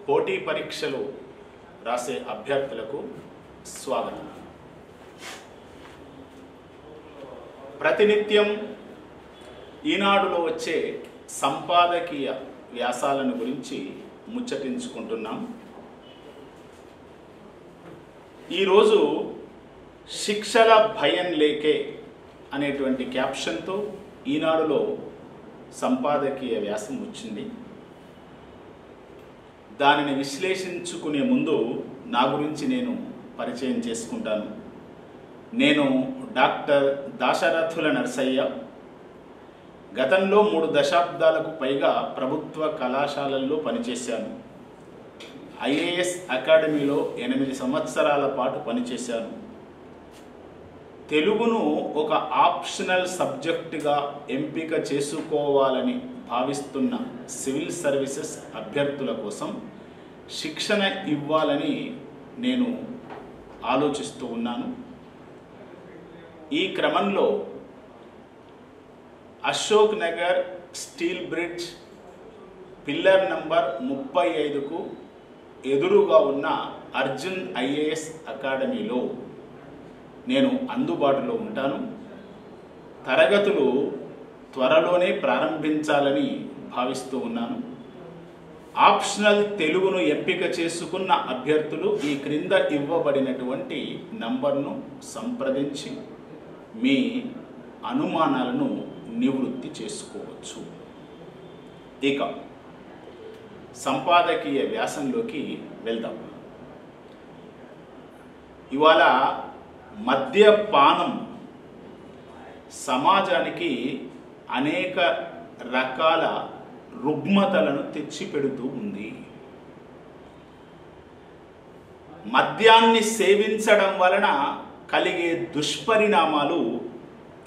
పోటీ పరీక్షలు రాసే అభ్యర్థులకు స్వాగతం. ప్రతినిత్యం ఈనాడులో వచ్చే సంపాదకీయ వ్యాసాలను గురించి ముచ్చటించుకుంటున్నాం. ఈరోజు శిక్షల భయం లేకే అనేటువంటి క్యాప్షన్తో ఈనాడులో సంపాదకీయ వ్యాసం వచ్చింది. దానిని విశ్లేషించుకునే ముందు నా గురించి నేను పరిచయం చేసుకుంటాను. నేను డాక్టర్ దాశరథుల నరసయ్య. గతంలో 3 దశాబ్దాలకు పైగా ప్రభుత్వ కళాశాలల్లో పనిచేశాను. ఐఏఎస్ అకాడమీలో 8 సంవత్సరాల పాటు పనిచేశాను. తెలుగును ఒక ఆప్షనల్ సబ్జెక్టుగా ఎంపిక చేసుకోవాలని భావిస్తున్న సివిల్ సర్వీసెస్ అభ్యర్థుల కోసం శిక్షణ ఇవ్వాలని నేను ఆలోచిస్తూ ఉన్నాను. ఈ క్రమంలో Ashok Nagar steel bridge pillar number 35కు ఎదురుగా ఉన్న అర్జున్ ఐఏఎస్ అకాడమీలో నేను అందుబాటులో ఉంటాను. తరగతులు త్వరలోనే ప్రారంభించాలని భావిస్తూ ఉన్నాను. ఆప్షనల్ తెలుగును ఎంపిక చేసుకున్న అభ్యర్థులు ఈ క్రింద ఇవ్వబడినటువంటి నంబర్ను సంప్రదించి మీ అనుమానాలను నివృత్తి చేసుకోవచ్చు. ఇక సంపాదకీయ వ్యాసంలోకి వెళ్దాం. ఇవాళ మద్యపానం సమాజానికి అనేక రకాల రుగ్మతలను తెచ్చిపెడుతూ ఉంది. మద్యాన్ని సేవించడం వలన కలిగే దుష్పరిణామాలు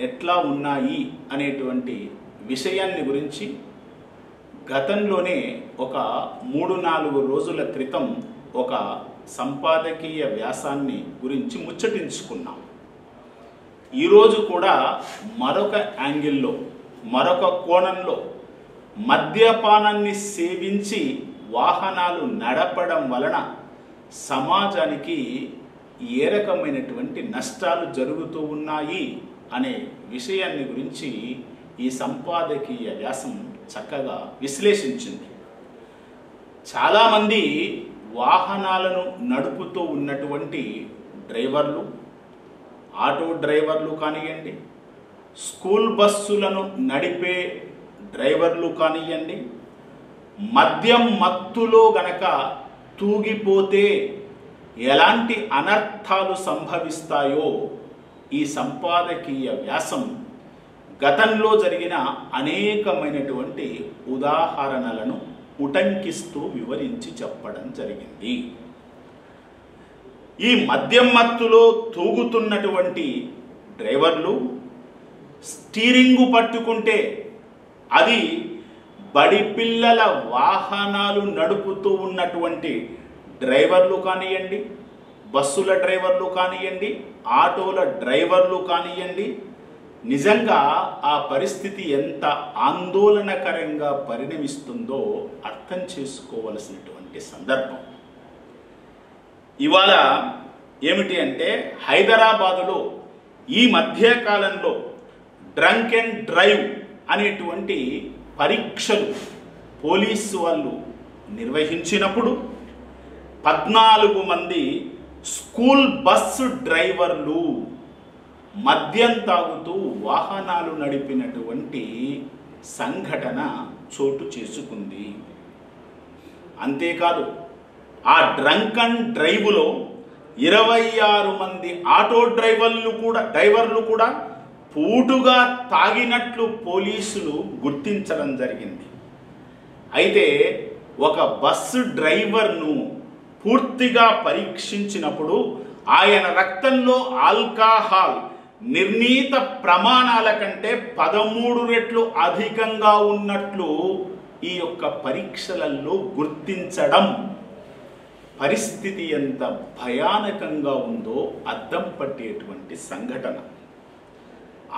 ఎట్లా ఉన్నాయి అనేటువంటి విషయాన్ని గురించి గతంలోనే ఒక 3-4 రోజుల క్రితం ఒక సంపాదకీయ వ్యాసాన్ని గురించి ముచ్చటించుకున్నాం. ఈరోజు కూడా మరొక యాంగిల్లో, మరొక కోణంలో మద్యపానాన్ని సేవించి వాహనాలు నడపడం వలన సమాజానికి ఏ రకమైనటువంటి నష్టాలు జరుగుతూ ఉన్నాయి అనే విషయాన్ని గురించి ఈ సంపాదకీయ వ్యాసం చక్కగా విశ్లేషించింది. చాలామంది వాహనాలను నడుపుతూ ఉన్నటువంటి డ్రైవర్లు, ఆటో డ్రైవర్లు కానివ్వండి, స్కూల్ బస్సులను నడిపే డ్రైవర్లు కానివ్వండి, మద్యం మత్తులో గనక తూగిపోతే ఎలాంటి అనర్థాలు సంభవిస్తాయో ఈ సంపాదకీయ వ్యాసం గతంలో జరిగిన అనేకమైనటువంటి ఉదాహరణలను ఉటంకిస్తూ వివరించి చెప్పడం జరిగింది. ఈ మద్యం మత్తులో తూగుతున్నటువంటి డ్రైవర్లు స్టీరింగు పట్టుకుంటే అది బడి పిల్లల వాహనాలు నడుపుతూ ఉన్నటువంటి డ్రైవర్లు కానివ్వండి, బస్సుల డ్రైవర్లు కానివ్వండి, ఆటోల డ్రైవర్లు కానివ్వండి, నిజంగా ఆ పరిస్థితి ఎంత ఆందోళనకరంగా పరిణమిస్తుందో అర్థం చేసుకోవలసినటువంటి సందర్భం. ఇవాళ ఏమిటి అంటే, హైదరాబాదులో ఈ మధ్యకాలంలో డ్రంక్ అండ్ డ్రైవ్ అనేటువంటి పరీక్షలు పోలీసు వాళ్ళు నిర్వహించినప్పుడు 14 మంది స్కూల్ బస్సు డ్రైవర్లు మద్యం తాగుతూ వాహనాలు నడిపినటువంటి సంఘటన చోటు చేసుకుంది. అంతేకాదు, ఆ డ్రంక్ అండ్ డ్రైవ్లో 26 మంది ఆటో డ్రైవర్లు కూడా పూటుగా తాగినట్లు పోలీసులు గుర్తించడం జరిగింది. అయితే ఒక బస్సు డ్రైవర్ను పూర్తిగా పరీక్షించినప్పుడు ఆయన రక్తంలో ఆల్కహాల్ నిర్ణీత ప్రమాణాల కంటే 13 రెట్లు అధికంగా ఉన్నట్లు ఈ యొక్క పరీక్షలలో గుర్తించడం పరిస్థితి ఎంత భయానకంగా ఉందో అద్దం పట్టేటువంటి సంఘటన.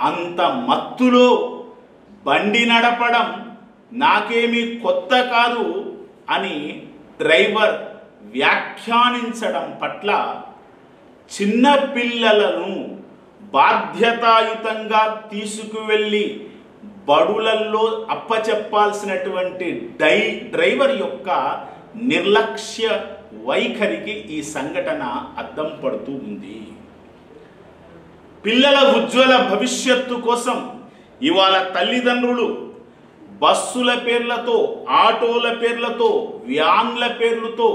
అంత మత్తులో బండి నడపడం నాకేమీ కొత్త కాదు అని డ్రైవర్ వ్యాఖ్యానించడం పట్ల చిన్న పిల్లలను బాధ్యతాయుతంగా తీసుకువెళ్ళి బడులల్లో అప్పచెప్పాల్సినటువంటి డ్రైవర్ యొక్క నిర్లక్ష్య వైఖరికి ఈ సంఘటన అద్దం పడుతూ ఉంది. పిల్లల ఉజ్వల భవిష్యత్తు కోసం ఇవాళ తల్లిదండ్రులు బస్సుల పేర్లతో, ఆటోల పేర్లతో, వ్యాన్ల పేర్లతో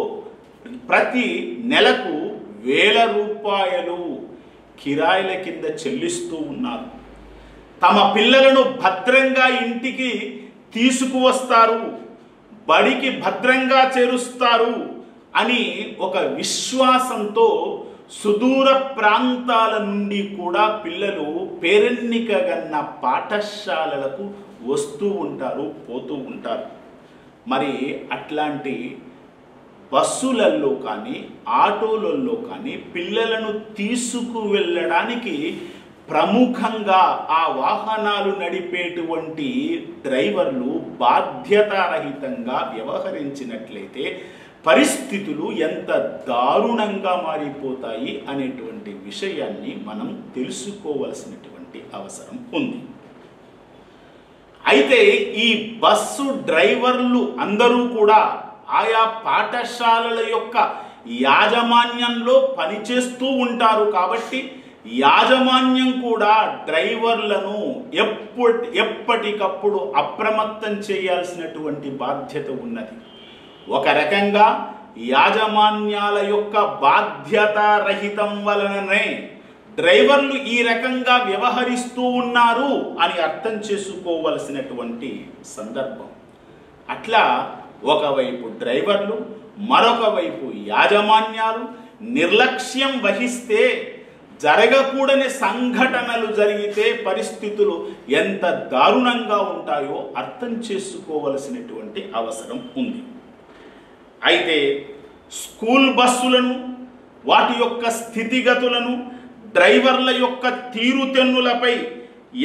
ప్రతి నెలకు వేల రూపాయలు కిరాయిల కింద చెల్లిస్తూ ఉన్నారు. తమ పిల్లలను భద్రంగా ఇంటికి తీసుకువస్తారు, బడికి భద్రంగా చేరుస్తారు అని ఒక విశ్వాసంతో సుదూర ప్రాంతాల నుండి కూడా పిల్లలు పేరెన్నికగన్న పాఠశాలలకు వస్తూ ఉంటారు, పోతూ ఉంటారు. మరి అట్లాంటి బస్సులలో కానీ ఆటోలలో కానీ పిల్లలను తీసుకువెళ్ళడానికి ప్రముఖంగా ఆ వాహనాలు నడిపేటువంటి డ్రైవర్లు బాధ్యతారహితంగా వ్యవహరించినట్లయితే పరిస్థితులు ఎంత దారుణంగా మారిపోతాయి అనేటువంటి విషయాన్ని మనం తెలుసుకోవలసినటువంటి అవసరం ఉంది. అయితే ఈ బస్సు డ్రైవర్లు అందరూ కూడా ఆయా పాఠశాలల యొక్క యాజమాన్యంలో పనిచేస్తూ ఉంటారు. కాబట్టి యాజమాన్యం కూడా డ్రైవర్లను ఎప్పటికప్పుడు అప్రమత్తం చేయాల్సినటువంటి బాధ్యత ఉన్నది. ఒక రకంగా యాజమాన్యాల యొక్క బాధ్యతారహితం వలననే డ్రైవర్లు ఈ రకంగా వ్యవహరిస్తూ ఉన్నారు అని అర్థం చేసుకోవలసినటువంటి సందర్భం. అట్లా ఒకవైపు డ్రైవర్లు, మరొక వైపు యాజమాన్యాలు నిర్లక్ష్యం వహిస్తే జరగకూడని సంఘటనలు జరిగితే పరిస్థితులు ఎంత దారుణంగా ఉంటాయో అర్థం చేసుకోవలసినటువంటి అవసరం ఉంది. అయితే స్కూల్ బస్సులను, వాటి యొక్క స్థితిగతులను, డ్రైవర్ల యొక్క తీరుతెన్నులపై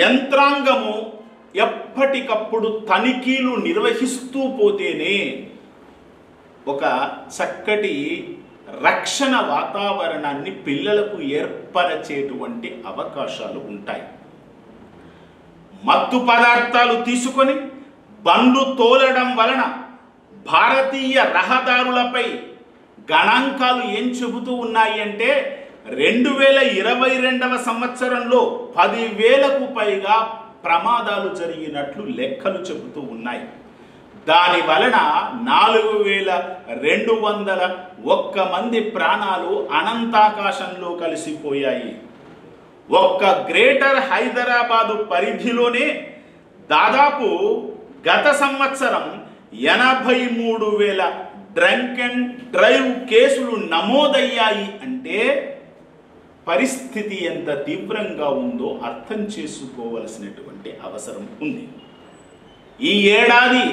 యంత్రాంగము ఎప్పటికప్పుడు తనిఖీలు నిర్వహిస్తూ పోతేనే ఒక చక్కటి రక్షణ వాతావరణాన్ని పిల్లలకు ఏర్పరచేటువంటి అవకాశాలు ఉంటాయి. మత్తు పదార్థాలు తీసుకొని బండ్లు తోలడం వలన భారతీయ రహదారులపై గణాంకాలు ఏం చెబుతూ ఉన్నాయి అంటే 2022వ సంవత్సరంలో 10,000కు పైగా ప్రమాదాలు జరిగినట్లు లెక్కలు చెబుతూ ఉన్నాయి. దాని వలన 4,201 మంది ప్రాణాలు అనంతాకాశంలో కలిసిపోయాయి. ఒక్క గ్రేటర్ హైదరాబాదు పరిధిలోనే దాదాపు గత సంవత్సరం 83,000 డ్రంక్ అండ్ డ్రైవ్ కేసులు నమోదయ్యాయి. అంటే పరిస్థితి ఎంత తీవ్రంగా ఉందో అర్థం చేసుకోవలసినటువంటి అవసరం ఉంది. ఈ ఏడాది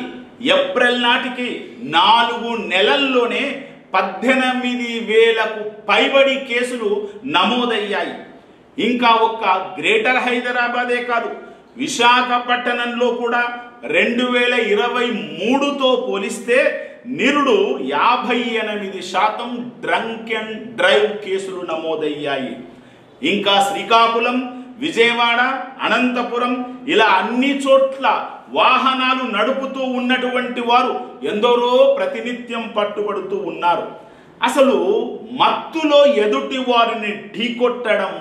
ఏప్రిల్ నాటికి 4 నెలల్లోనే 18,000కు పైబడి కేసులు నమోదయ్యాయి. ఇంకా ఒక్క గ్రేటర్ హైదరాబాదే కాదు, విశాఖపట్టణంలో కూడా 2023తో పోలిస్తే నిరుడు 58% డ్రంక్ అండ్ డ్రైవ్ కేసులు నమోదయ్యాయి. ఇంకా శ్రీకాకుళం, విజయవాడ, అనంతపురం ఇలా అన్ని చోట్ల వాహనాలు నడుపుతూ ఉన్నటువంటి వారు ఎందరో ప్రతినిత్యం పట్టుబడుతూ ఉన్నారు. అసలు మత్తులో ఎదుటి వారిని ఢీకొట్టడం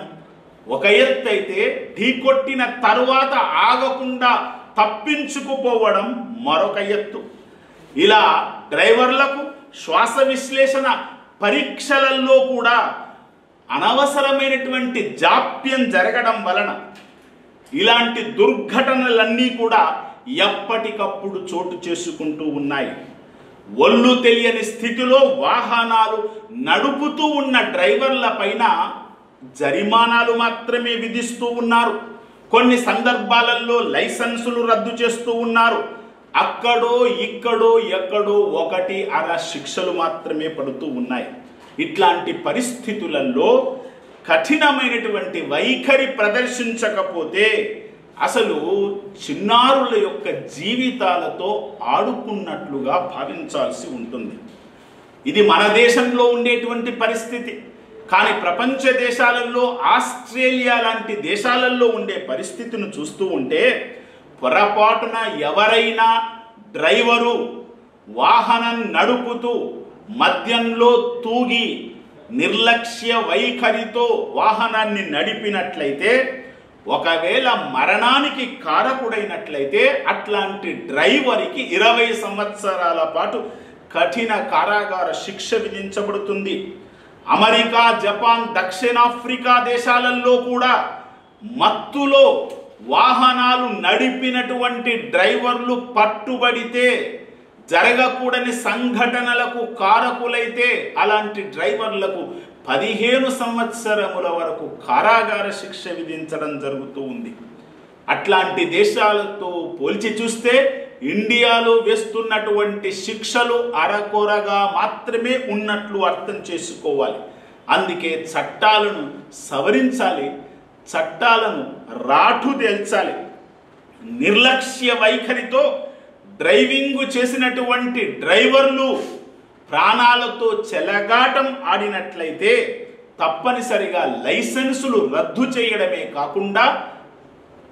ఒక ఎత్తు అయితే, ఢీకొట్టిన తరువాత ఆగకుండా తప్పించుకుపోవడం మరొక ఎత్తు. ఇలా డ్రైవర్లకు శ్వాస విశ్లేషణ పరీక్షలలో కూడా అనవసరమైనటువంటి జాప్యం జరగడం వలన ఇలాంటి దుర్ఘటనలన్నీ కూడా ఎప్పటికప్పుడు చోటు చేసుకుంటూ ఉన్నాయి. ఒళ్ళు తెలియని స్థితిలో వాహనాలు నడుపుతూ ఉన్న డ్రైవర్ల పైన జరిమానాలు మాత్రమే విధిస్తూ ఉన్నారు. కొన్ని సందర్భాలలో లైసెన్సులు రద్దు చేస్తూ ఉన్నారు. అక్కడో ఇక్కడో ఎక్కడో 1-2 శిక్షలు మాత్రమే పడుతూ ఉన్నాయి. ఇట్లాంటి పరిస్థితులలో కఠినమైనటువంటి వైఖరి ప్రదర్శించకపోతే అసలు చిన్నారుల యొక్క జీవితాలతో ఆడుకున్నట్లుగా భావించాల్సి ఉంటుంది. ఇది మన దేశంలో ఉండేటువంటి పరిస్థితి. కానీ ప్రపంచ దేశాలలో, ఆస్ట్రేలియా లాంటి దేశాలలో ఉండే పరిస్థితిని చూస్తూ ఉంటే పొరపాటున ఎవరైనా డ్రైవరు వాహనం నడుపుతూ మద్యంలో తూగి నిర్లక్ష్య వైఖరితో వాహనాన్ని నడిపినట్లయితే, ఒకవేళ మరణానికి కారకుడైనట్లయితే అట్లాంటి డ్రైవర్కి 20 సంవత్సరాల పాటు కఠిన కారాగార శిక్ష విధించబడుతుంది. అమెరికా, జపాన్, దక్షిణాఫ్రికా దేశాలలో కూడా మత్తులో వాహనాలు నడిపినటువంటి డ్రైవర్లు పట్టుబడితే, జరగకూడని సంఘటనలకు కారకులైతే అలాంటి డ్రైవర్లకు 15 సంవత్సరముల వరకు కారాగార శిక్ష విధించడం జరుగుతూ ఉంది. అట్లాంటి దేశాలతో పోల్చి చూస్తే ఇండియాలో వేస్తున్నటువంటి శిక్షలు అరకొరగా మాత్రమే ఉన్నట్లు అర్థం చేసుకోవాలి. అందుకే చట్టాలను సవరించాలి, చట్టాలను రాటుదేల్చాలి. నిర్లక్ష్య వైఖరితో డ్రైవింగ్ చేసినటువంటి డ్రైవర్లు ప్రాణాలతో చెలగాటం ఆడినట్లయితే తప్పనిసరిగా లైసెన్సులు రద్దు చేయడమే కాకుండా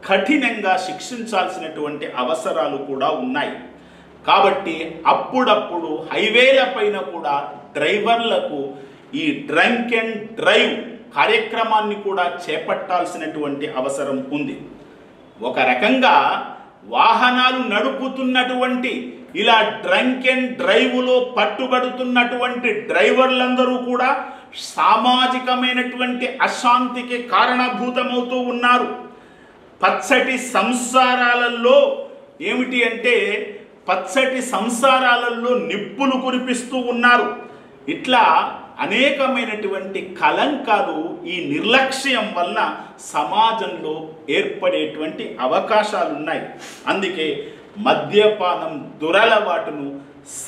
కఠినంగా శిక్షించాల్సినటువంటి అవసరాలు కూడా ఉన్నాయి. కాబట్టి అప్పుడప్పుడు హైవేల పైన కూడా డ్రైవర్లకు ఈ డ్రంక్ అండ్ డ్రైవ్ కార్యక్రమాన్ని కూడా చేపట్టాల్సినటువంటి అవసరం ఉంది. ఒక రకంగా వాహనాలు నడుపుతున్నటువంటి ఇలా డ్రంక్ అండ్ డ్రైవ్లో పట్టుబడుతున్నటువంటి డ్రైవర్లందరూ కూడా సామాజికమైనటువంటి అశాంతికి కారణభూతమవుతూ ఉన్నారు. పచ్చటి సంసారాలలో ఏమిటి అంటే పచ్చటి సంసారాలలో నిప్పులు కురిపిస్తూ ఉన్నారు. ఇట్లా అనేకమైనటువంటి కలంకాలు ఈ నిర్లక్ష్యం వల్ల సమాజంలో ఏర్పడేటువంటి అవకాశాలు ఉన్నాయి. అందుకే మద్యపానం దురలవాటును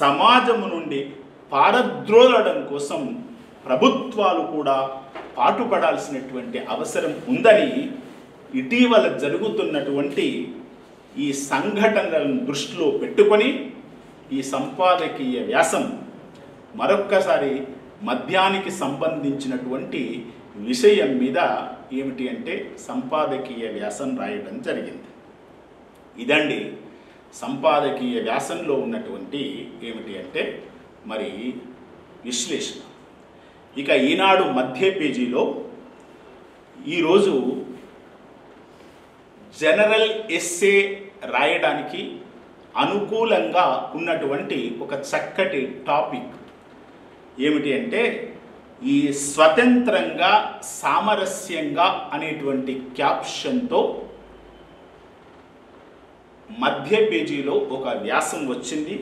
సమాజము నుండి పారద్రోలడం కోసం ప్రభుత్వాలు కూడా పాటుపడాల్సినటువంటి అవసరం ఉందని ఇటీవల జరుగుతున్నటువంటి ఈ సంఘటనలను దృష్టిలో పెట్టుకొని ఈ సంపాదకీయ వ్యాసం మరొక్కసారి మద్యానికి సంబంధించినటువంటి విషయం మీద ఏమిటి అంటే సంపాదకీయ వ్యాసం రాయడం జరిగింది. ఇదండి సంపాదకీయ వ్యాసంలో ఉన్నటువంటి ఏమిటి అంటే మరి విశ్లేషణ. ఇక ఈనాడు మధ్య పేజీలో ఈరోజు జనరల్ ఎస్సే రాయడానికి అనుకూలంగా ఉన్నటువంటి ఒక చక్కటి టాపిక్ ఏమిటి అంటే ఈ స్వతంత్రంగా సామరస్యంగా అనేటువంటి క్యాప్షన్తో మధ్య పేజీలో ఒక వ్యాసం వచ్చింది.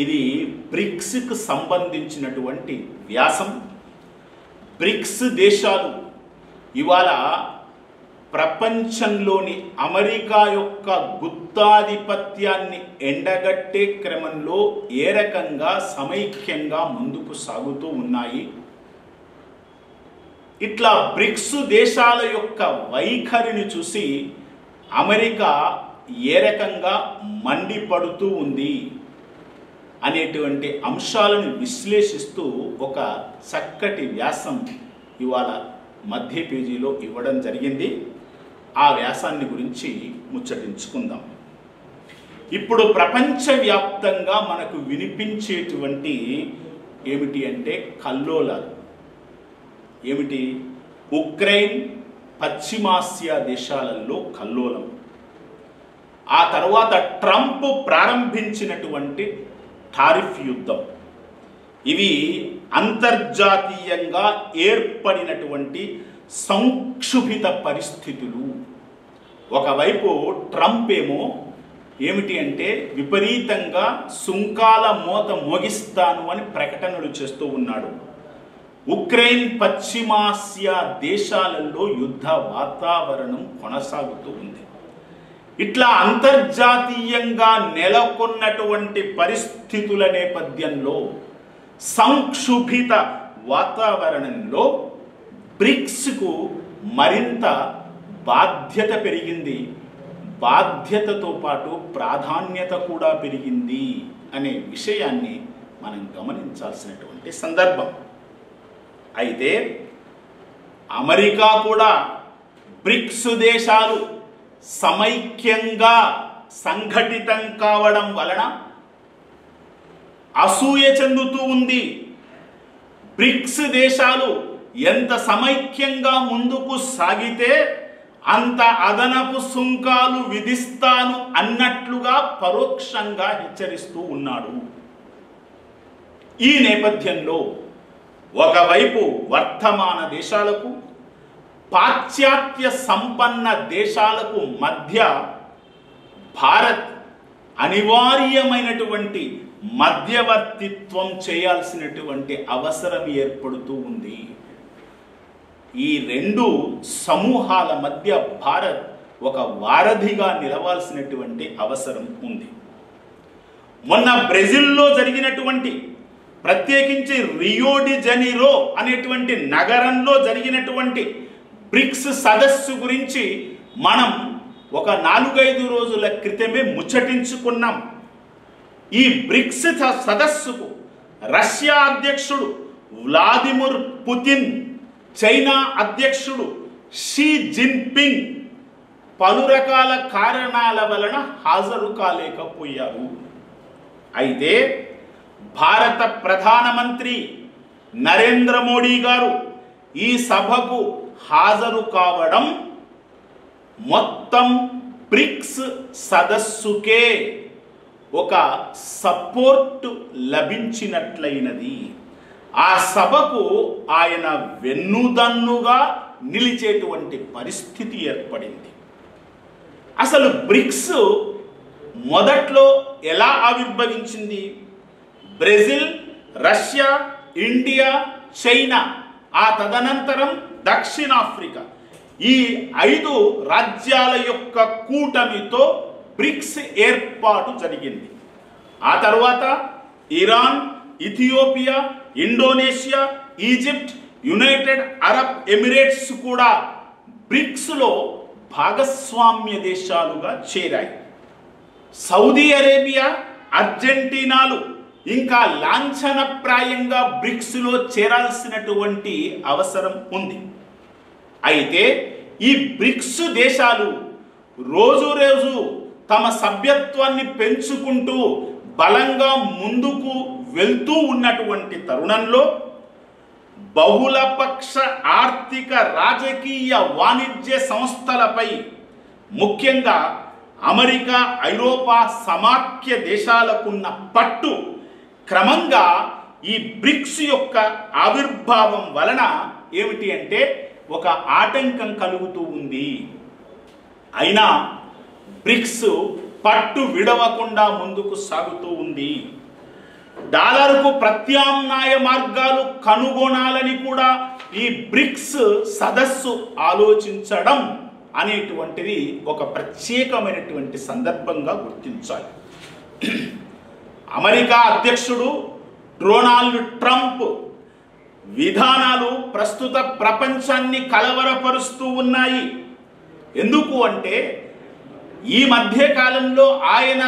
ఇది బ్రిక్స్కి సంబంధించినటువంటి వ్యాసం. బ్రిక్స్ దేశాలు ఇవాళ ప్రపంచంలోని అమెరికా యొక్క గుత్తాధిపత్యాన్ని ఎండగట్టే క్రమంలో ఏ రకంగా సమైక్యంగా ముందుకు సాగుతూ ఉన్నాయి. ఇట్లా బ్రిక్స్ దేశాల యొక్క వైఖరిని చూసి అమెరికా ఏ రకంగా మండిపడుతూ ఉంది అనేటువంటి అంశాలను విశ్లేషిస్తూ ఒక చక్కటి వ్యాసం ఇవాళ మధ్య పేజీలో ఇవ్వడం జరిగింది. ఆ వ్యాసాన్ని గురించి ముచ్చటించుకుందాం. ఇప్పుడు ప్రపంచవ్యాప్తంగా మనకు వినిపించేటువంటి ఏమిటి అంటే కల్లోలాలు ఏమిటి? ఉక్రెయిన్, పశ్చిమాసియా దేశాలలో కల్లోలం, ఆ తర్వాత ట్రంప్ ప్రారంభించినటువంటి టారిఫ్ యుద్ధం, ఇవి అంతర్జాతీయంగా ఏర్పడినటువంటి సంక్షుభిత పరిస్థితులు. ఒకవైపు ట్రంప్ ఏమో ఏమిటి అంటే విపరీతంగా సుంకాల మోత మోగిస్తాను అని ప్రకటనలు చేస్తూ ఉన్నాడు. ఉక్రెయిన్, పశ్చిమాసియా దేశాలలో యుద్ధ వాతావరణం కొనసాగుతూ ఉంది. ఇట్లా అంతర్జాతీయంగా నెలకొన్నటువంటి పరిస్థితుల నేపథ్యంలో సంక్షుభిత వాతావరణంలో బ్రిక్స్కు మరింత బాధ్యత పెరిగింది, బాధ్యతతో పాటు ప్రాధాన్యత కూడా పెరిగింది అనే విషయాన్ని మనం గమనించాల్సినటువంటి సందర్భం. అయితే అమెరికా కూడా బ్రిక్స్ దేశాలు సమైక్యంగా సంఘటితం కావడం వలన అసూయ చెందుతూ ఉంది. బ్రిక్స్ దేశాలు ఎంత సమైక్యంగా ముందుకు సాగితే అంత అదనపు సుంకాలు విధిస్తాను అన్నట్లుగా పరోక్షంగా హెచ్చరిస్తూ ఉన్నాడు. ఈ నేపథ్యంలో ఒకవైపు వర్తమాన దేశాలకు, పాశ్చాత్య సంపన్న దేశాలకు మధ్య భారత్ అనివార్యమైనటువంటి మధ్యవర్తిత్వం చేయాల్సినటువంటి అవసరం ఏర్పడుతూ ఉంది. ఈ రెండు సమూహాల మధ్య భారత్ ఒక వారధిగా నిలవాల్సినటువంటి అవసరం ఉంది. మొన్న బ్రెజిల్లో జరిగినటువంటి, ప్రత్యేకించి రియో డి జనీరో అనేటువంటి నగరంలో జరిగినటువంటి బ్రిక్స్ సదస్సు గురించి మనం ఒక 4-5 రోజుల క్రితమే ముచ్చటించుకున్నాం. ఈ బ్రిక్స్ సదస్సుకు రష్యా అధ్యక్షుడు వ్లాదిమిర్ పుతిన్, చైనా అధ్యక్షుడు షీ జిన్పింగ్ పలు రకాల కారణాల వలన హాజరు కాలేకపోయారు. అయితే భారత ప్రధానమంత్రి నరేంద్ర మోడీ గారు ఈ సభకు హాజరు కావడం మొత్తం బ్రిక్స్ సదస్సుకే ఒక సపోర్ట్ లభించినట్లయినది. ఆ సభకు ఆయన వెన్నుదన్నుగా నిలిచేటువంటి పరిస్థితి ఏర్పడింది. అసలు బ్రిక్స్ మొదట్లో ఎలా ఆవిర్భవించింది? బ్రెజిల్, రష్యా, ఇండియా, చైనా, ఆ తదనంతరం దక్షిణాఫ్రికా, ఈ 5 రాజ్యాల యొక్క కూటమితో బ్రిక్స్ ఏర్పాటు జరిగింది. ఆ తర్వాత Iran, Ethiopia, Indonesia, Egypt, United Arab Emirates కూడా బ్రిక్స్లో భాగస్వామ్య దేశాలుగా చేరాయి. సౌదీ అరేబియా, అర్జెంటీనాలు ఇంకా లాంఛనప్రాయంగా బ్రిక్స్లో చేరాల్సినటువంటి అవసరం ఉంది. అయితే ఈ బ్రిక్స్ దేశాలు రోజు రోజు తమ సభ్యత్వాన్ని పెంచుకుంటూ బలంగా ముందుకు వెళ్తూ ఉన్నటువంటి తరుణంలో బహుళపక్ష ఆర్థిక, రాజకీయ, వాణిజ్య సంస్థలపై, ముఖ్యంగా అమెరికా, ఐరోపా సమాఖ్య దేశాలకున్న పట్టు క్రమంగా ఈ బ్రిక్స్ యొక్క ఆవిర్భావం వలన ఏమిటి అంటే ఒక ఆటంకం కలుగుతూ ఉంది. అయినా బ్రిక్స్ పట్టు విడవకుండా ముందుకు సాగుతూ ఉంది. డాలర్కు ప్రత్యామ్నాయ మార్గాలు కనుగొనాలని కూడా ఈ బ్రిక్స్ సదస్సు ఆలోచించడం అనేటువంటిది ఒక ప్రత్యేకమైనటువంటి సందర్భంగా గుర్తించాలి. అమెరికా అధ్యక్షుడు డొనాల్డ్ ట్రంప్ విధానాలు ప్రస్తుత ప్రపంచాన్ని కలవరపరుస్తూ ఉన్నాయి. ఎందుకు అంటే ఈ మధ్య కాలంలో ఆయన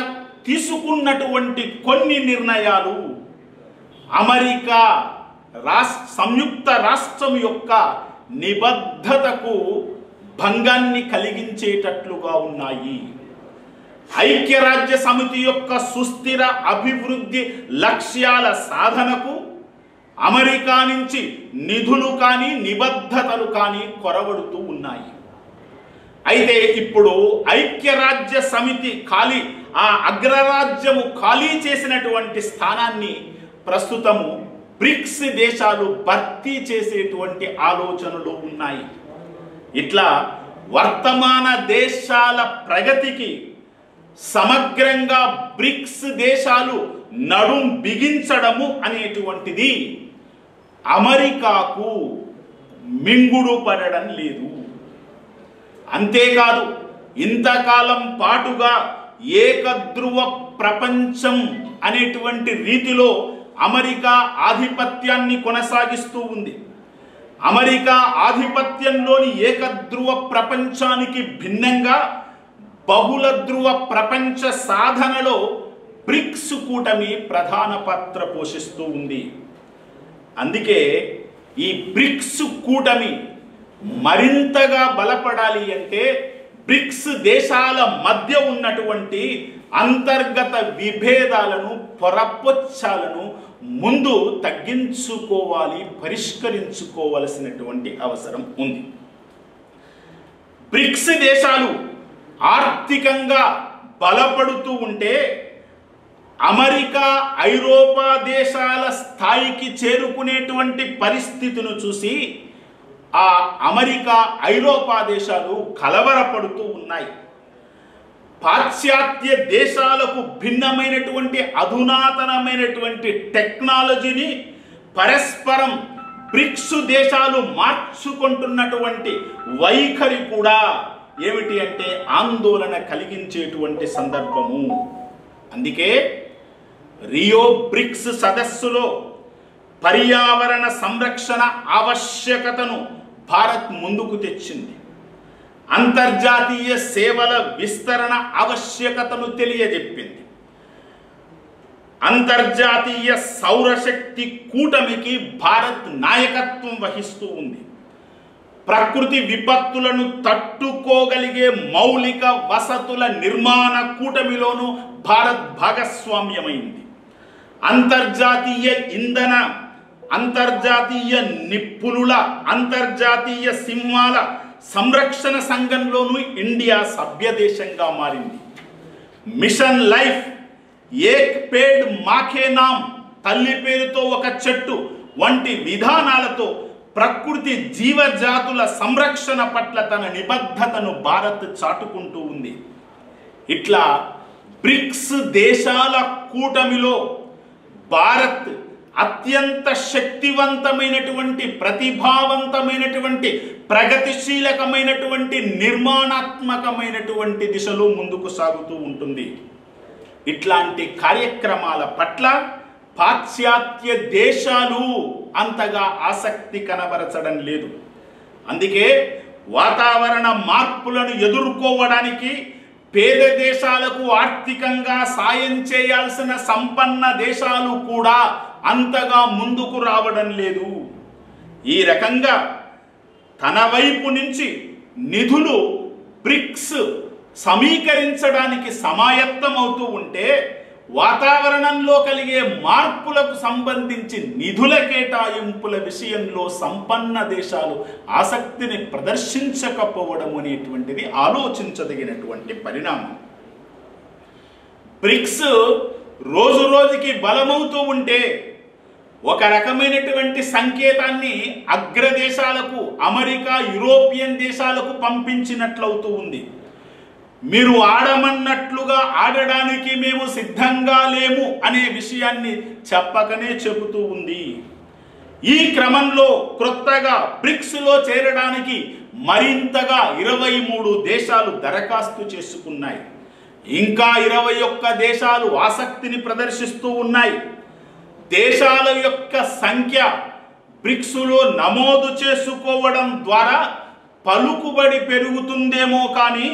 తీసుకున్నటువంటి కొన్ని నిర్ణయాలు అమెరికా సంయుక్త రాష్ట్రం యొక్క నిబద్ధతకు భంగాన్ని కలిగించేటట్లుగా ఉన్నాయి. ఐక్యరాజ్య సమితి యొక్క సుస్థిర అభివృద్ధి లక్ష్యాల సాధనకు అమెరికా నుంచి నిధులు కానీ, నిబద్ధతలు కానీ కొరవడుతూ ఉన్నాయి. అయితే ఇప్పుడు ఐక్యరాజ్య సమితి ఆ అగ్రరాజ్యము ఖాళీ చేసినటువంటి స్థానాన్ని ప్రస్తుతము బ్రిక్స్ దేశాలు భర్తీ చేసేటువంటి ఆలోచనలు ఉన్నాయి. ఇట్లా వర్తమాన దేశాల ప్రగతికి సమగ్రంగా బ్రిక్స్ దేశాలు నడుం బిగించడము అనేటువంటిది అమెరికాకు మింగుడు పడడం లేదు. అంతేకాదు, ఇంతకాలం పాటుగా ఏకధ్రువ ప్రపంచం అనేటువంటి రీతిలో అమెరికా ఆధిపత్యాన్ని కొనసాగిస్తూ ఉంది. అమెరికా ఆధిపత్యంలోని ఏకధ్రువ ప్రపంచానికి భిన్నంగా బహుళ ధ్రువ ప్రపంచ సాధనలో బ్రిక్స్ కూటమి ప్రధాన పాత్ర పోషిస్తూ ఉంది. అందుకే ఈ బ్రిక్స్ కూటమి మరింతగా బలపడాలి అంటే బ్రిక్స్ దేశాల మధ్య ఉన్నటువంటి అంతర్గత విభేదాలను, పొరపొచ్చాలను ముందు తగ్గించుకోవాలి, పరిష్కరించుకోవలసినటువంటి అవసరం ఉంది. బ్రిక్స్ దేశాలు ఆర్థికంగా బలపడుతూ ఉంటే అమెరికా, ఐరోపా దేశాల స్థాయికి చేరుకునేటువంటి పరిస్థితిని చూసి ఆ అమెరికా, ఐరోపా దేశాలు కలవరపడుతూ ఉన్నాయి. పాశ్చాత్య దేశాలకు భిన్నమైనటువంటి అధునాతనమైనటువంటి టెక్నాలజీని పరస్పరం బ్రిక్స్ దేశాలు మార్చుకుంటున్నటువంటి వైఖరి కూడా ఏమిటి అంటే ఆందోళన కలిగించేటువంటి సందర్భము. అందుకే రియో బ్రిక్స్ సదస్సులో పర్యావరణ సంరక్షణ ఆవశ్యకతను భారత్ ముందుకు తెచ్చింది. అంతర్జాతీయ సేవల విస్తరణ ఆవశ్యకతను తెలియజెప్పింది. అంతర్జాతీయ సౌరశక్తి కూటమికి భారత్ నాయకత్వం వహిస్తూ ఉంది. ప్రకృతి విపత్తులను తట్టుకోగలిగే మౌలిక వసతుల నిర్మాణ కూటమిలోనూ భారత్ భాగస్వామ్యమైంది. అంతర్జాతీయ ఇంధన, అంతర్జాతీయ నిపుణుల, అంతర్జాతీయ సింహాల సంరక్షణ సంఘంలోనూ ఇండియా సభ్య దేశంగా మారింది. మిషన్ లైఫ్, ఏక్ పేడ్ మాకే నామ్, తల్లి పేరుతో ఒక చెట్టు వంటి విధానాలతో ప్రకృతి జీవజాతుల సంరక్షణ పట్ల తన నిబద్ధతను భారత్ చాటుకుంటూ ఉంది. ఇట్లా బ్రిక్స్ దేశాల కూటమిలో భారత్ అత్యంత శక్తివంతమైనటువంటి, ప్రతిభావంతమైనటువంటి, ప్రగతిశీలకమైనటువంటి, నిర్మాణాత్మకమైనటువంటి దిశలో ముందుకు సాగుతూ ఉంటుంది. ఇట్లాంటి కార్యక్రమాల పట్ల పాశ్చాత్య దేశాలు అంతగా ఆసక్తి కనబరచడం లేదు. అందుకే వాతావరణ మార్పులను ఎదుర్కోవడానికి పేద దేశాలకు ఆర్థికంగా సాయం చేయాల్సిన సంపన్న దేశాలు కూడా అంతగా ముందుకు రావడం లేదు. ఈ రకంగా తన వైపు నుంచి నిధులు బ్రిక్స్ సమీకరించడానికి సమాయత్తమవుతూ ఉంటే వాతావరణంలో కలిగే మార్పులకు సంబంధించి నిధుల కేటాయింపుల విషయంలో సంపన్న దేశాలు ఆసక్తిని ప్రదర్శించకపోవడం అనేటువంటిది ఆలోచించదగినటువంటి పరిణామం. బ్రిక్స్ రోజు రోజుకి బలమవుతూ ఉంటే ఒక రకమైనటువంటి సంకేతాన్ని అగ్రదేశాలకు, అమెరికా, యూరోపియన్ దేశాలకు పంపించినట్లవుతూ ఉంది. మీరు ఆడమన్నట్లుగా ఆడడానికి మేము సిద్ధంగా లేము అనే విషయాన్ని చెప్పకనే చెబుతూ ఉంది. ఈ క్రమంలో క్రొత్తగా బ్రిక్స్లో చేరడానికి మరింతగా 23 దేశాలు దరఖాస్తు చేసుకున్నాయి. ఇంకా 21 దేశాలు ఆసక్తిని ప్రదర్శిస్తూ ఉన్నాయి. దేశాల యొక్క సంఖ్య బ్రిక్స్లో నమోదు చేసుకోవడం ద్వారా పలుకుబడి పెరుగుతుందేమో కానీ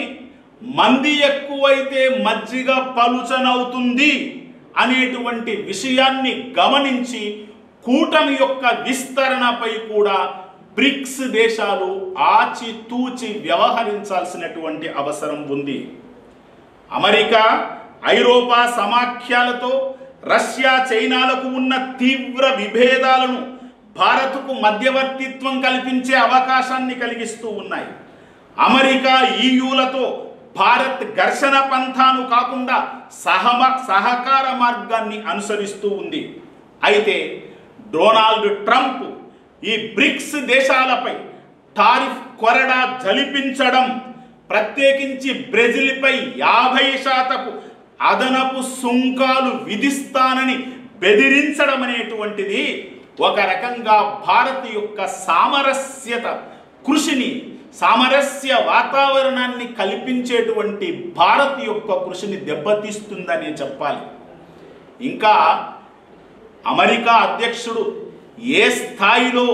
మంది ఎక్కువైతే మజ్జిగ పలుచనవుతుంది అనేటువంటి విషయాన్ని గమనించి కూటమి యొక్క విస్తరణపై కూడా బ్రిక్స్ దేశాలు ఆచితూచి వ్యవహరించాల్సినటువంటి అవసరం ఉంది. అమెరికా, ఐరోపా సమాఖ్యలతో రష్యా, చైనాలకు ఉన్న తీవ్ర విభేదాలను భారత్కు మధ్యవర్తిత్వం కల్పించే అవకాశాన్ని కలిగిస్తూ ఉన్నాయి. అమెరికా, ఈయూలతో భారత్ ఘర్షణ పంథాను కాకుండా సహకార మార్గాన్ని అనుసరిస్తూ ఉంది. అయితే డొనాల్డ్ ట్రంప్ ఈ బ్రిక్స్ దేశాలపై టారిఫ్ కొరడా జలిపించడం, ప్రత్యేకించి బ్రెజిల్పై 50% అదనపు సుంకాలు విధిస్తానని బెదిరించడం అనేటువంటిది ఒక రకంగా భారత్ యొక్క సామరస్య వాతావరణాన్ని కల్పించేటువంటి భారత్ యొక్క కృషిని దెబ్బతీస్తుందని చెప్పాలి. ఇంకా అమెరికా అధ్యక్షుడు ఏ స్థాయిలో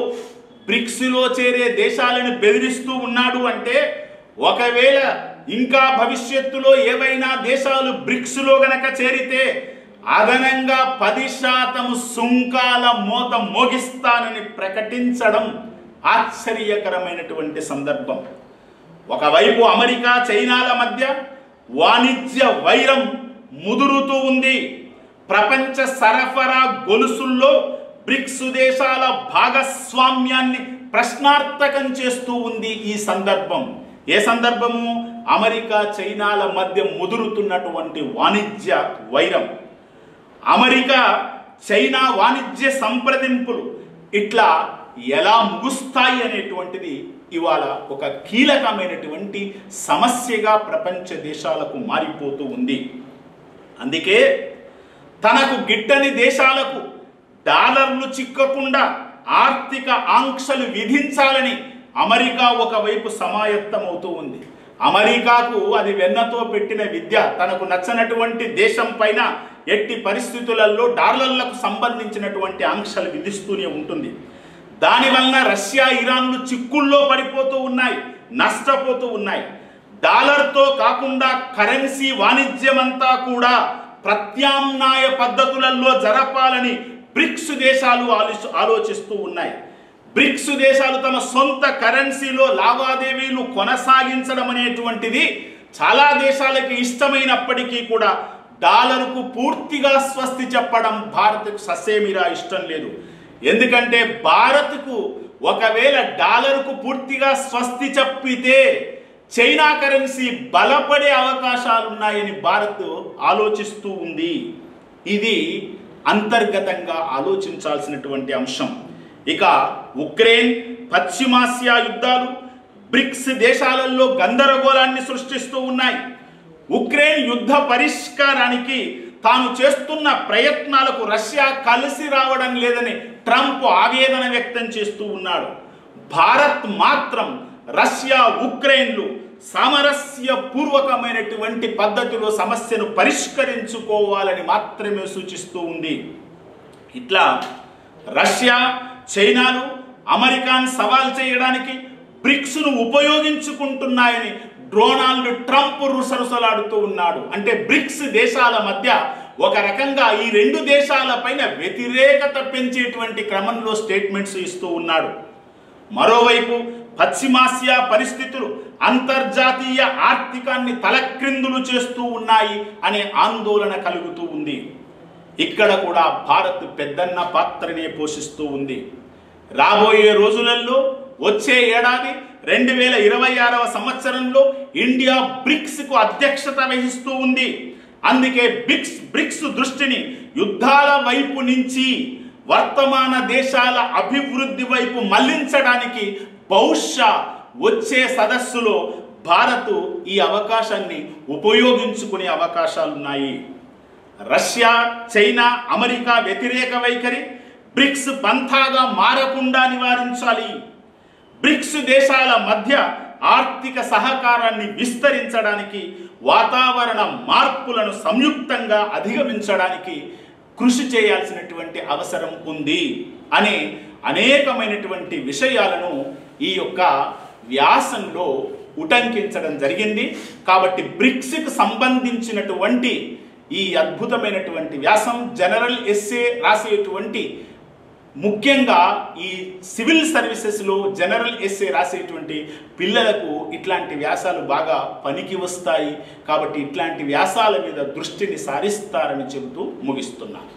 బ్రిక్స్లో చేరే దేశాలను బెదిరిస్తూ ఉన్నాడు అంటే, ఒకవేళ ఇంకా భవిష్యత్తులో ఏవైనా దేశాలు బ్రిక్స్లో గనక చేరితే అదనంగా 10% సుంకాల మోత మోగిస్తానని ప్రకటించడం ఆశ్చర్యకరమైనటువంటి సందర్భం. ఒకవైపు అమెరికా చైనాల మధ్య వాణిజ్య వైరం ముదురుతూ ఉంది. ప్రపంచ సరఫరా గొలుసుల్లో బ్రిక్స్ దేశాల భాగస్వామ్యాన్ని ప్రశ్నార్థకం చేస్తూ ఉంది ఈ సందర్భం. ఏ సందర్భము? అమెరికా చైనాల మధ్య ముదురుతున్నటువంటి వాణిజ్య వైరం. అమెరికా చైనా వాణిజ్య సంప్రదింపులు ఇట్లా ఎలా ముగుస్తాయి అనేటువంటిది ఇవాళ ఒక కీలకమైనటువంటి సమస్యగా ప్రపంచ దేశాలకు మారిపోతూ ఉంది. అందుకే తనకు గిట్టని దేశాలకు డాలర్లు చిక్కకుండా ఆర్థిక ఆంక్షలు విధించాలని అమెరికా ఒకవైపు సమాయత్తమవుతూ ఉంది. అమెరికాకు అది వెన్నతో పెట్టిన విద్య. తనకు నచ్చనటువంటి దేశం పైన ఎట్టి పరిస్థితులలో డాలర్లకు సంబంధించినటువంటి ఆంక్షలు విధిస్తూనే ఉంటుంది. దానివల్ల రష్యా ఇరాన్లు చిక్కుల్లో పడిపోతూ ఉన్నాయి, నష్టపోతూ ఉన్నాయి. డాలర్తో కాకుండా కరెన్సీ వాణిజ్యం అంతా కూడా ప్రత్యామ్నాయ పద్ధతులలో జరపాలని బ్రిక్స్ దేశాలు ఆలోచిస్తూ ఉన్నాయి. బ్రిక్స్ దేశాలు తమ సొంత కరెన్సీలో లావాదేవీలు కొనసాగించడం అనేటువంటిది చాలా దేశాలకి ఇష్టమైనప్పటికీ కూడా డాలర్కు పూర్తిగా స్వస్తి చెప్పడం భారత్కు ససేమిరా ఇష్టం లేదు. ఎందుకంటే భారత్కు ఒకవేళ డాలర్కు పూర్తిగా స్వస్తి చెప్పితే చైనా కరెన్సీ బలపడే అవకాశాలున్నాయని భారత్ ఆలోచిస్తూ ఉంది. ఇది అంతర్గతంగా ఆలోచించాల్సినటువంటి అంశం. ఇక ఉక్రెయిన్, పశ్చిమాసియా యుద్ధాలు బ్రిక్స్ దేశాలలో గందరగోళాన్ని సృష్టిస్తూ ఉన్నాయి. ఉక్రెయిన్ యుద్ధ పరిష్కారానికి తాను చేస్తున్న ప్రయత్నాలకు రష్యా కలిసి రావడం లేదని ట్రంప్ ఆవేదన వ్యక్తం చేస్తూ ఉన్నాడు. భారత్ మాత్రం రష్యా, ఉక్రెయిన్లు సామరస్య పూర్వకమైనటువంటి పద్ధతిలో సమస్యను పరిష్కరించుకోవాలని మాత్రమే సూచిస్తూ ఉంది. ఇట్లా రష్యా, చైనాలు అమెరికాను సవాల్ చేయడానికి బ్రిక్స్ను ఉపయోగించుకుంటున్నాయని డొనాల్డ్ ట్రంప్ రుసరుసలాడుతూ ఉన్నాడు. అంటే బ్రిక్స్ దేశాల మధ్య ఒక రకంగా ఈ రెండు దేశాల పైన వ్యతిరేకత పెంచేటువంటి క్రమంలో స్టేట్మెంట్స్ ఇస్తూ ఉన్నాడు. మరోవైపు పశ్చిమాసియా పరిస్థితులు అంతర్జాతీయ ఆర్థికాన్ని తలక్రిందులు చేస్తూ ఉన్నాయి అనే ఆందోళన కలుగుతూ ఉంది. ఇక్కడ కూడా భారత్ పెద్దన్న పాత్రనే పోషిస్తూ ఉంది. రాబోయే రోజులలో వచ్చే ఏడాది 2026వ సంవత్సరంలో ఇండియా బ్రిక్స్కు అధ్యక్షత వహిస్తూ ఉంది. అందుకే బ్రిక్స్ దృష్టిని యుద్ధాల వైపు నుంచి వర్తమాన దేశాల అభివృద్ధి వైపు మళ్లించడానికి బహుశా వచ్చే సదస్సులో భారత్ ఈ అవకాశాన్ని ఉపయోగించుకునే అవకాశాలున్నాయి. రష్యా, చైనా, అమెరికా వ్యతిరేక వైఖరి బ్రిక్స్ పంథాగా మారకుండా నివారించాలి. బ్రిక్స్ దేశాల మధ్య ఆర్థిక సహకారాన్ని విస్తరించడానికి, వాతావరణ మార్పులను సంయుక్తంగా అధిగమించడానికి కృషి చేయాల్సినటువంటి అవసరం ఉంది అనే అనేకమైనటువంటి విషయాలను ఈ యొక్క వ్యాసంలో ఉటంకించడం జరిగింది. కాబట్టి బ్రిక్స్కి సంబంధించినటువంటి ఈ అద్భుతమైనటువంటి వ్యాసం జనరల్ ఎస్సే రాసేటువంటి, ముఖ్యంగా ఈ సివిల్ సర్వీసెస్లో జనరల్ ఎస్సే రాసేటువంటి పిల్లలకు ఇట్లాంటి వ్యాసాలు బాగా పనికి వస్తాయి. కాబట్టి ఇట్లాంటి వ్యాసాల మీద దృష్టిని సారిస్తారని చెబుతూ ముగిస్తున్నాను.